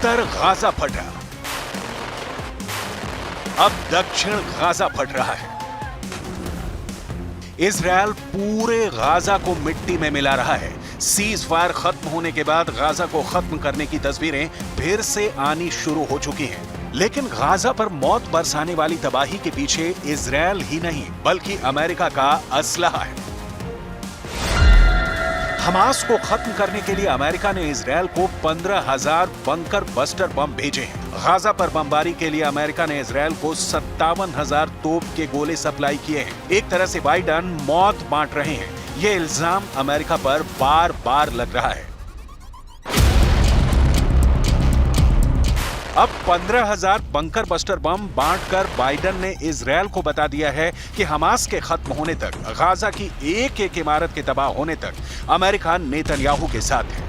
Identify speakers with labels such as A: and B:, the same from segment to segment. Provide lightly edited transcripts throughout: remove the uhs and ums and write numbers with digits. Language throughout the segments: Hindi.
A: उत्तर गाजा फटा, अब दक्षिण गाजा फट रहा है। इजरायल पूरे गाजा को मिट्टी में मिला रहा है। सीज फायर खत्म होने के बाद गाजा को खत्म करने की तस्वीरें फिर से आनी शुरू हो चुकी हैं। लेकिन गाजा पर मौत बरसाने वाली तबाही के पीछे इजरायल ही नहीं बल्कि अमेरिका का असलहा है। हमास को खत्म करने के लिए अमेरिका ने इजरायल को 15,000 बंकर बस्टर बम भेजे हैं। गाजा पर बमबारी के लिए अमेरिका ने इजरायल को 57,000 तोप के गोले सप्लाई किए हैं। एक तरह से बाइडन मौत बांट रहे हैं। ये इल्जाम अमेरिका पर बार बार लग रहा है। अब 15,000 बंकर बस्टर बम बांटकर बाइडन ने इजरायल को बता दिया है कि हमास के खत्म होने तक, गाजा की एक एक इमारत के तबाह होने तक अमेरिका नेतन्याहू के साथ है।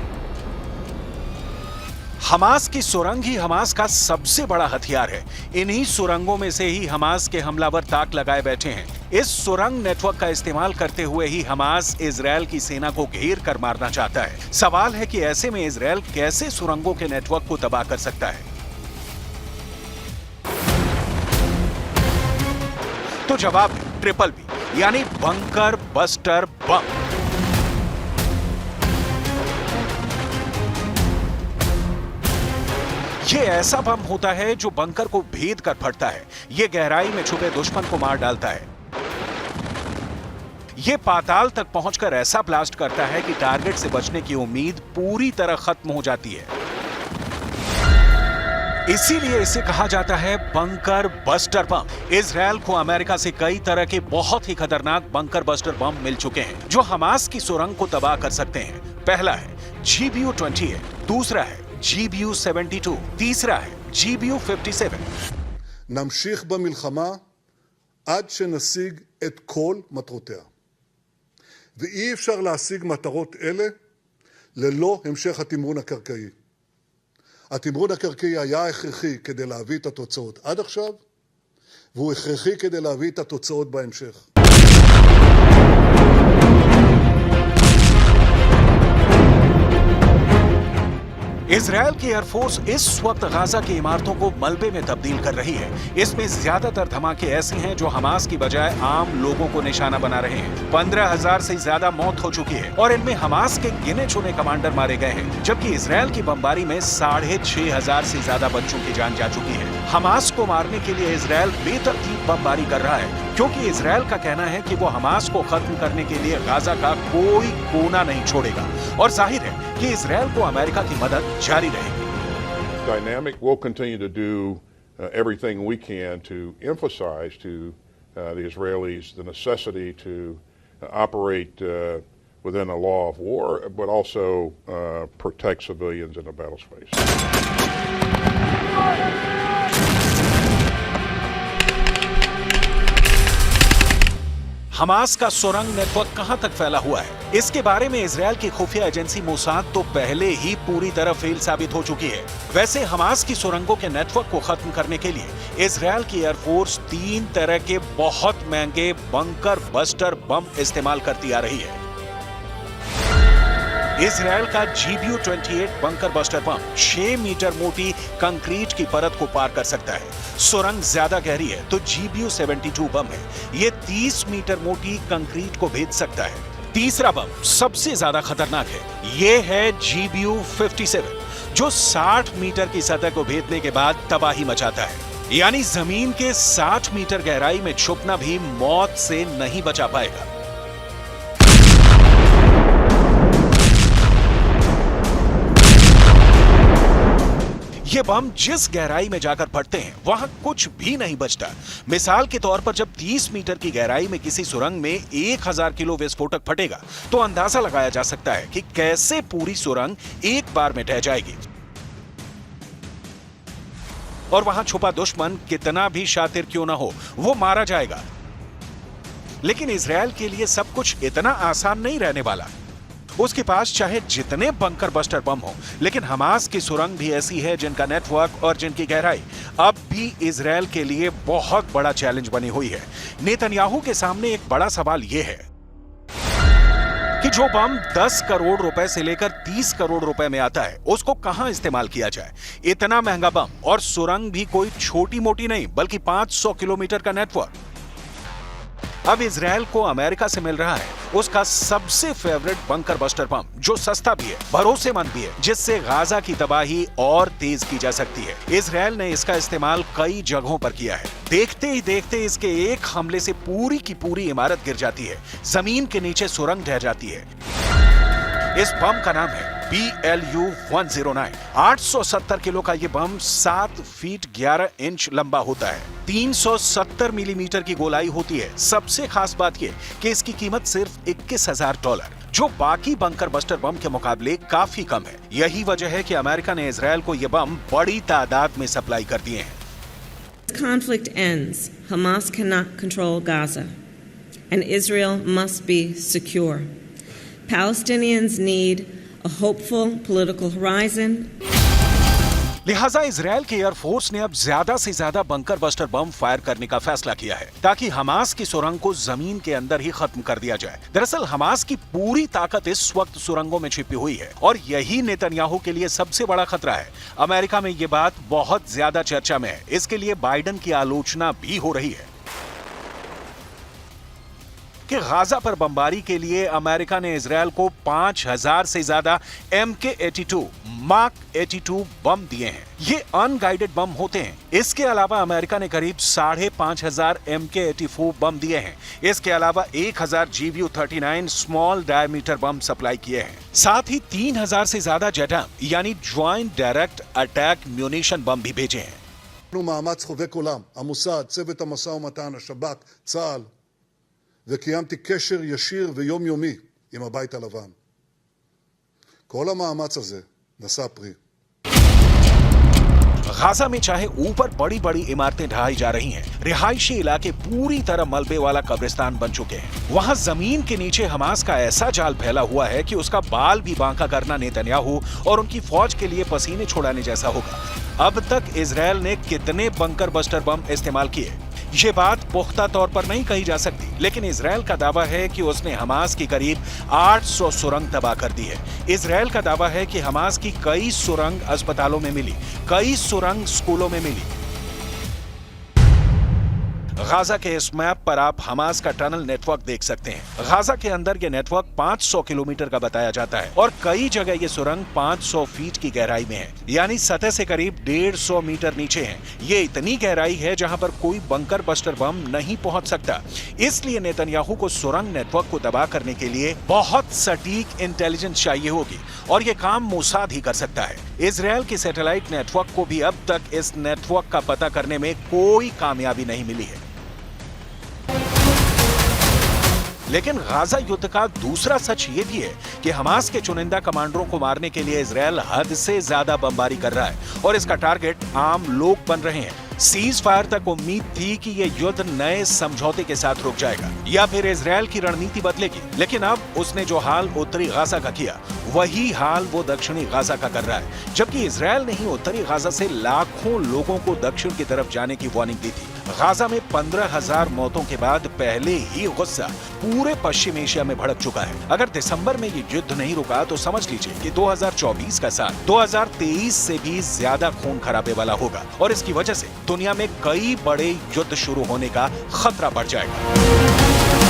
A: हमास की सुरंग ही हमास का सबसे बड़ा हथियार है। इन्हीं सुरंगों में से ही हमास के हमलावर ताक लगाए बैठे हैं। इस सुरंग नेटवर्क का इस्तेमाल करते हुए ही हमास इजरायल की सेना को घेर कर मारना चाहता है। सवाल है कि ऐसे में इजरायल कैसे सुरंगों के नेटवर्क को तबाह कर सकता है। तो जवाब ट्रिपल बी यानी बंकर बस्टर बम। ये ऐसा बम होता है जो बंकर को भेद कर फटता है। ये गहराई में छुपे दुश्मन को मार डालता है। ये पाताल तक पहुंचकर ऐसा ब्लास्ट करता है कि टारगेट से बचने की उम्मीद पूरी तरह खत्म हो जाती है। इसीलिए इसे कहा जाता है बंकर बस्टर बम। इजरायल को अमेरिका से कई तरह के बहुत ही खतरनाक बंकर बस्टर बम मिल चुके हैं जो हमास की सुरंग को तबाह कर सकते हैं। पहला है GBU-28, दूसरा है GBU-72, तीसरा है GBU-57।
B: נמשיך במלחמה עד שנשיג את כל מטרותיה. ואי אפשר להשיג מטרות אלה ללא המשך התמרון הקרקעי. התמרון הקרקעי היה הכרחי כדי להביא את התוצאות עד עכשיו, והוא הכרחי כדי להביא את התוצאות בהמשך.
A: इजरायल की एयरफोर्स इस वक्त गाजा की इमारतों को मलबे में तब्दील कर रही है। इसमें ज्यादातर धमाके ऐसे हैं जो हमास की बजाय आम लोगों को निशाना बना रहे हैं। 15,000 से ज्यादा मौत हो चुकी है और इनमें हमास के गिने चुने कमांडर मारे गए हैं, जबकि इजरायल की बमबारी में 6,500 से ज्यादा बच्चों की जान जा चुकी है। हमास को मारने के लिए इजरायल बेतरतीब बमबारी कर रहा है क्योंकि इजरायल का कहना है कि वो हमास को खत्म करने के लिए गाजा का कोई कोना नहीं छोड़ेगा और जाहिर है कि इजरायल को अमेरिका की मदद जारी रहेगी।
C: Dynamic will continue to do everything we can to emphasize to the Israelis the necessity to operate within a law of war, but also protect civilians in the battle space.
A: Hamas का सुरंग नेटवर्क कहां तक फैला हुआ है, इसके बारे में इजरायल की खुफिया एजेंसी मोसाद तो पहले ही पूरी तरह फेल साबित हो चुकी है। वैसे हमास की सुरंगों के नेटवर्क को खत्म करने के लिए इजरायल की एयरफोर्स 3 तरह के बहुत महंगे बंकर बस्टर बम इस्तेमाल करती आ रही है। इजरायल का GBU-28 bunker buster bomb 6 metre मोटी कंक्रीट की परत को पार कर सकता है। सुरंग ज्यादा गहरी है तो GBU-72 बम है, ये 30 मीटर मोटी कंक्रीट को भेद सकता है। तीसरा बम सबसे ज्यादा खतरनाक है, ये है GBU-57 जो 60 मीटर की सतह को भेदने के बाद तबाही मचाता है। यानी जमीन के 60 मीटर गहराई में छुपना भी मौत से नहीं बचा पाएगा। ये बम जिस गहराई में जाकर फटते हैं वहां कुछ भी नहीं बचता। मिसाल के तौर पर जब 30 मीटर की गहराई में किसी सुरंग में 1000 किलो विस्फोटक फटेगा तो अंदाजा लगाया जा सकता है कि कैसे पूरी सुरंग एक बार में ढह जाएगी। और वहां छुपा दुश्मन कितना भी शातिर क्यों ना हो, वो मारा जाएगा। लेकिन इजरायल के लिए सब कुछ इतना आसान नहीं रहने वाला। उसके पास चाहे जितने बंकर बस्टर बम हो, लेकिन हमास की सुरंग भी ऐसी है जिनका नेटवर्क और जिनकी गहराई अब भी इजरायल के लिए बहुत बड़ा चैलेंज बनी हुई है। नेतन्याहू के सामने एक बड़ा सवाल यह है कि कि जो बम 10 करोड़ रुपए से लेकर 30 करोड़ रुपए में आता है उसको कहां इस्तेमाल किया जाए। इतना महंगा बम और सुरंग भी कोई छोटी मोटी नहीं बल्कि 500 किलोमीटर का नेटवर्क। अब इजराइल को अमेरिका से मिल रहा है उसका सबसे फेवरेट बंकर बस्टर बम, जो सस्ता भी है, भरोसेमंद भी है, जिससे गाजा की तबाही और तेज की जा सकती है। इजराइल ने इसका इस्तेमाल कई जगहों पर किया है। देखते ही देखते इसके एक हमले से पूरी की पूरी इमारत गिर जाती है, जमीन के नीचे सुरंग ढह जाती है। इस बम का नाम है BLU-109। 870 किलो का ये बम 7 फीट 11 इंच लंबा होता है। 370 मिलीमीटर की गोलाई होती है। सबसे खास बात ये कि इसकी कीमत सिर्फ $21,000, जो बाकी बंकर बस्टर बम के मुकाबले काफी कम है। यही वजह है कि अमेरिका ने इजराइल को ये बम बड़ी तादाद में सप्लाई कर दिए हैं।
D: Conflict ends, Hamas cannot control Gaza, and Israel must be secure. Palestinians need a hopeful political horizon.
A: लिहाजा इजराइल की एयरफोर्स ने अब ज्यादा से ज्यादा बंकर बस्टर बम फायर करने का फैसला किया है ताकि हमास की सुरंग को जमीन के अंदर ही खत्म कर दिया जाए। दरअसल हमास की पूरी ताकत इस वक्त सुरंगों में छिपी हुई है और यही नेतन्याहू के लिए सबसे बड़ा खतरा है। अमेरिका में ये बात बहुत ज्यादा चर्चा में है। इसके लिए बाइडेन की आलोचना भी हो रही है कि गाजा पर बमबारी के लिए अमेरिका ने इजराइल को 5000 से ज्यादा MK-82 मार्क 82 बम दिए हैं। ये अनगाइडेड बम होते हैं। इसके अलावा अमेरिका ने करीब 5500 MK-84 बम दिए हैं। इसके अलावा 1000 GBU-39 स्मॉल डायमीटर बम सप्लाई किए हैं। साथ ही 3000 से ज्यादा JDAM यानी ज्वाइंट डायरेक्ट अटैक म्यूनिशन बम भी भेजे हैं।
B: מאמץ חובק עולם, המוסד, צוות המשא ומתן, השב"כ, צה"ל, וקיימתי קשר ישיר ויומיומי עם הבית הלבן. כל המאמץ הזה נשא פרי.
A: गाजा में चाहे ऊपर बड़ी बड़ी इमारतें ढहाई जा रही हैं, रिहायशी इलाके पूरी तरह मलबे वाला कब्रिस्तान बन चुके हैं। वहां जमीन के नीचे हमास का ऐसा जाल फैला हुआ है कि उसका बाल भी बांका करना नेतन्याहू और उनकी फौज के लिए पसीने छुड़ाने जैसा होगा। अब तक इजराइल ने कितने बंकर बस्टर बम इस्तेमाल किए, ये बात पुख्ता तौर पर नहीं कही जा सकती, लेकिन इजराइल का दावा है कि उसने हमास की करीब 800 सुरंग तबाह कर दी है। इजराइल का दावा है कि हमास की कई सुरंग अस्पतालों में मिली, कई सुरंग स्कूलों में मिली। गाजा के इस मैप पर आप हमास का टनल नेटवर्क देख सकते हैं। गाजा के अंदर ये नेटवर्क 500 किलोमीटर का बताया जाता है और कई जगह ये सुरंग 500 फीट की गहराई में है, यानी सतह से करीब 150 मीटर नीचे है। ये इतनी गहराई है जहां पर कोई बंकर बस्टर बम नहीं पहुंच सकता। इसलिए नेतन्याहू को सुरंग नेटवर्क को तबाह करने के लिए बहुत सटीक इंटेलिजेंस चाहिए होगी और ये काम मोसाद ही कर सकता है। इजराइल के सैटेलाइट नेटवर्क को भी अब तक इस नेटवर्क का पता करने में कोई कामयाबी नहीं मिली है। लेकिन गाजा युद्ध का दूसरा सच ये भी है कि हमास के चुनिंदा कमांडरों को मारने के लिए इजराइल हद से ज्यादा बमबारी कर रहा है और इसका टारगेट आम लोग बन रहे हैं। सीज फायर तक उम्मीद थी कि यह युद्ध नए समझौते के साथ रुक जाएगा या फिर इजराइल की रणनीति बदलेगी, लेकिन अब उसने जो हाल उत्तरी गाजा का किया वही हाल वो दक्षिणी गाजा का कर रहा है। जबकि इजराइल ने ही उत्तरी गाजा से लाखों लोगों को दक्षिण की तरफ जाने की वार्निंग दी थी। गाजा में 15,000 मौतों के बाद पहले ही गुस्सा पूरे पश्चिम एशिया में भड़क चुका है। अगर दिसंबर में ये युद्ध नहीं रुका तो समझ लीजिए कि 2024 का साल 2023 से भी ज्यादा खून खराबे वाला होगा और इसकी वजह से दुनिया में कई बड़े युद्ध शुरू होने का खतरा बढ़ जाएगा।